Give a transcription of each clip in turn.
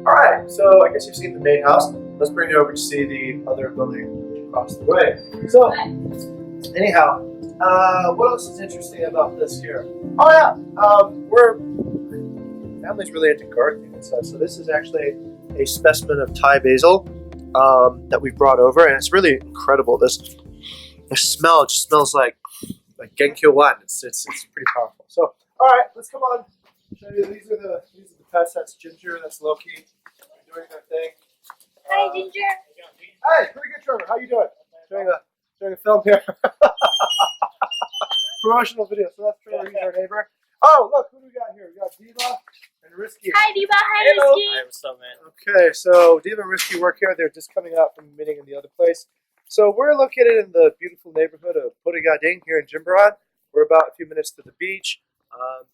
Alright, so I guess you've seen the main house. Let's bring you over to see the other building across the way. So, anyhow, what else is interesting about this here? Oh yeah, family's really into gardening and stuff, so this is actually a specimen of Thai basil that we've brought over, and it's really incredible. The smell just smells like Genkyo Wan. It's pretty powerful. So, all right, let's come on. Show you these are the pets. That's Ginger. That's Loki. Doing their thing. Hi, Ginger. Hey, pretty good, Trevor. How you doing? Doing a film here. Promotional video. So that's Trevor. He's our neighbor. Oh, look, who do we got here? We got Diva and Risky. Hi, Diva. Hi, Hello. Risky. Hi, what's up, man? Okay, so Diva and Risky work here. They're just coming out from a meeting in the other place. So we're located in the beautiful neighborhood of Podigading here in Jimbaran. We're about a few minutes to the beach.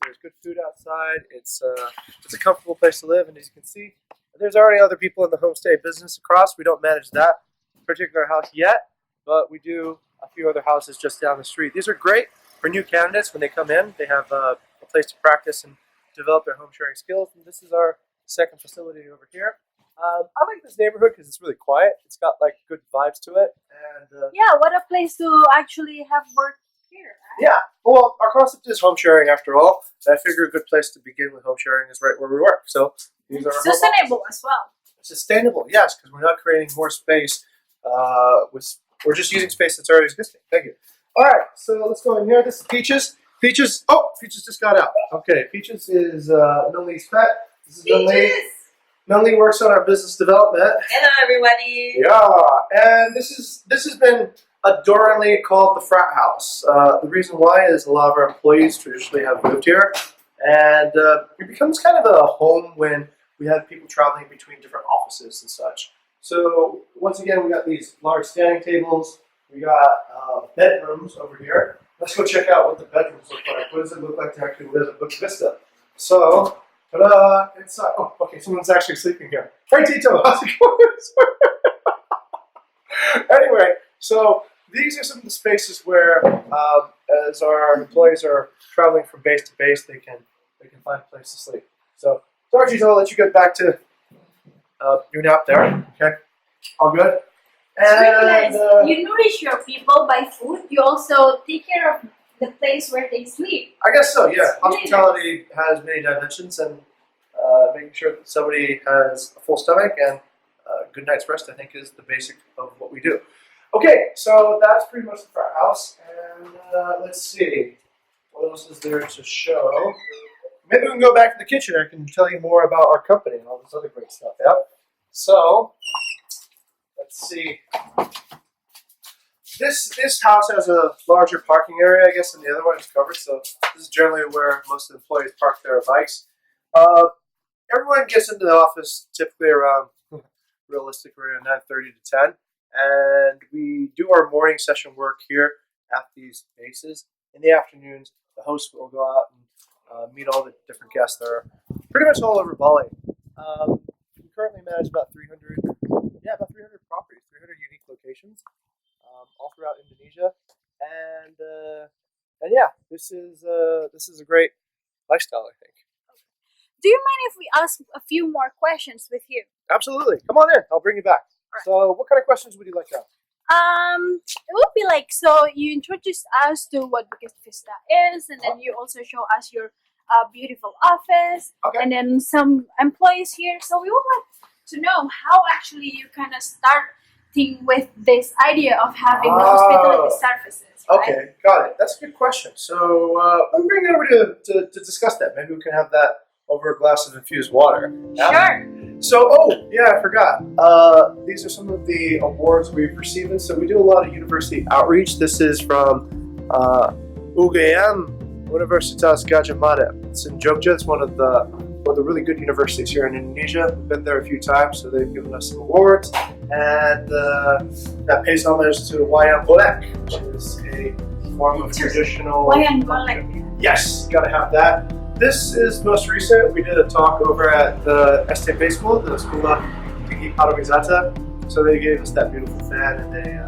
There's good food outside. It's a comfortable place to live, and as you can see, there's already other people in the homestay business across. We don't manage that particular house yet, but we do a few other houses just down the street. These are great for new candidates when they come in. They have a place to practice and develop their home sharing skills, and this is our second facility over here. I like this neighborhood because it's really quiet. It's got like good vibes to it, and Yeah, what a place to actually have work here. Right? yeah. Well, our concept is home sharing after all. And I figure a good place to begin with home sharing is right where we work. So these are our home Sustainable offices. as well. Sustainable, yes, because we're not creating more space. We're just using space that's already existing. Thank you. All right, so let's go in here. This is Peaches. Peaches. Oh, Peaches just got out. Okay, Peaches is Nunli's pet. This is Nunli. Nunli works on our business development. Hello, everybody. Yeah, and this has been adoringly called the Frat House. The reason why is a lot of our employees traditionally have moved here, and it becomes kind of a home when we have people traveling between different offices and such. So once again, we got these large standing tables. We got bedrooms over here. Let's go check out what the bedrooms look like. What does it look like to actually live at Bukit Vista? So, ta-da! Inside. Oh, okay, someone's actually sleeping here. Hey, Tito, how's it going? Anyway, so these are some of the spaces where, as our employees are traveling from base to base, they can find a place to sleep. So, sorry, Tito, I'll let you get back to your nap there. Okay, all good. It's really nice. You nourish your people by food. You also take care of the place where they sleep. I guess so, yeah. It's really Hospitality has many dimensions, and making sure that somebody has a full stomach and a good night's rest, I think, is the basic of what we do. Okay, so that's pretty much the Frat House, and let's see. What else is there to show? Maybe we can go back to the kitchen. I can tell you more about our company and all this other great stuff, yeah? So, let's see. This house has a larger parking area, I guess, than the other one is covered. So this is generally where most of the employees park their bikes. Everyone gets into the office typically around, realistically, around 9:30 to 10. And we do our morning session work here at these bases. In the afternoons, the host will go out and meet all the different guests that are pretty much all over Bali. We currently manage about 300 properties, 300 unique locations, all throughout Indonesia, and yeah, this is a great lifestyle, I think. Do you mind if we ask a few more questions with you? Absolutely, come on in. I'll bring you back. Right. So, what kind of questions would you like to ask? It would be like, so you introduced us to what Bukit Vista is, and then you also show us your beautiful office, Okay. and then some employees here. So we would like to know how actually you kind of starting with this idea of having the hospitality services. Right? Okay, got it. That's a good question. So, let me bring you over to discuss that. Maybe we can have that over a glass of infused water. Yeah? Sure. So, oh, yeah, I forgot. These are some of the awards we've received. So we do a lot of university outreach. This is from UGM, Universitas Gajah Mada. It's in Jogja. It's one of the really good universities here in Indonesia. We've been there a few times, so they've given us some awards. And that pays homage to Wayang Golek, which is a form of traditional... Wayang Golek. Yes, gotta have that. This is most recent. We did a talk over at the STP School, the Sekolah Tinggi Pariwisata. So they gave us that beautiful fan, and they